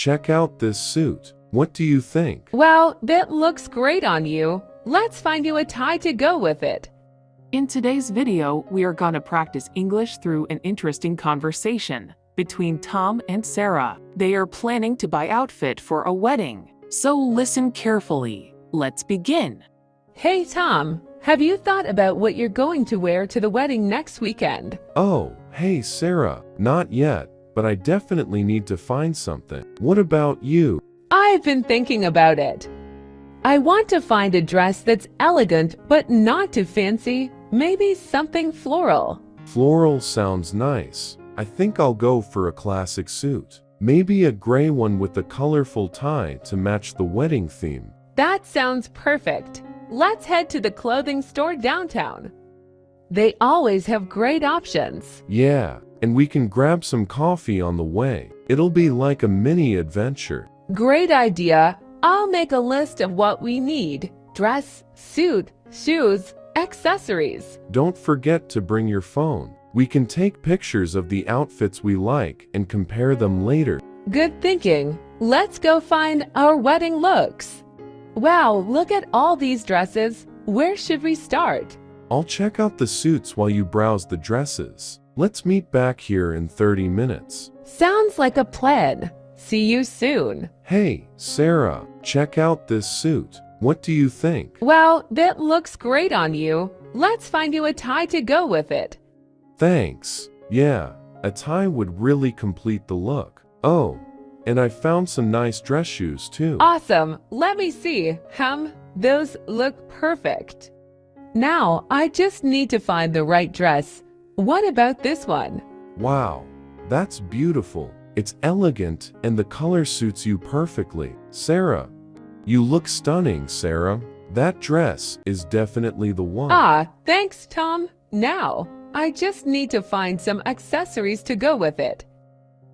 check out this suit. What do you think? Wow, that looks great on you. Let's find you a tie to go with it. In today's video, we are gonna practice English through an interesting conversation between Tom and Sarah. They are planning to buy outfit for a wedding, so listen carefully. Let's begin. Hey Tom, have you thought about what you're going to wear to the wedding next weekend? Oh, hey Sarah, not yet, but I definitely need to find something. What about you? I've been thinking about it. I want to find a dress that's elegant but not too fancy, maybe something floral. Floral sounds nice. I think I'll go for a classic suit. Maybe a gray one with a colorful tie to match the wedding theme. That sounds perfect. Let's head to the clothing store downtown. They always have great options. Yeah, and we can grab some coffee on the way. It'll be like a mini adventure. Great idea. I'll make a list of what we need. Dress, suit, shoes, accessories. Don't forget to bring your phone. We can take pictures of the outfits we like and compare them later. Good thinking. Let's go find our wedding looks. Wow, look at all these dresses. Where should we start? I'll check out the suits while you browse the dresses. Let's meet back here in 30 minutes. Sounds like a plan. See you soon. Hey, Sarah, check out this suit. What do you think? Wow, that looks great on you. Let's find you a tie to go with it. Thanks. Yeah, a tie would really complete the look. Oh, and I found some nice dress shoes too. Awesome. Let me see. Those look perfect. Now, I just need to find the right dress. What about this one? Wow, that's beautiful. It's elegant and the color suits you perfectly. Sarah, you look stunning, Sarah. That dress is definitely the one. Ah, thanks, Tom. Now, I just need to find some accessories to go with it.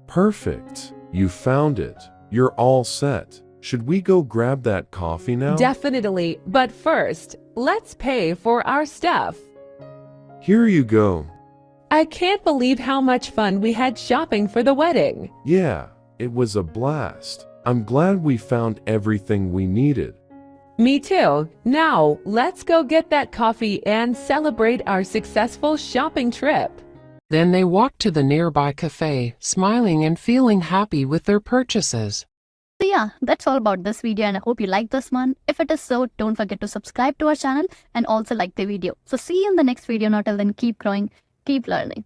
Perfect. You found it. You're all set. Should we go grab that coffee now? Definitely, but first, let's pay for our stuff. Here you go. I can't believe how much fun we had shopping for the wedding. Yeah, it was a blast. I'm glad we found everything we needed. Me too. Now, let's go get that coffee and celebrate our successful shopping trip. Then they walked to the nearby cafe, smiling and feeling happy with their purchases. So yeah, that's all about this video and I hope you like this one. If it is so, don't forget to subscribe to our channel and also like the video. So see you in the next video. Now till then, keep growing, keep learning.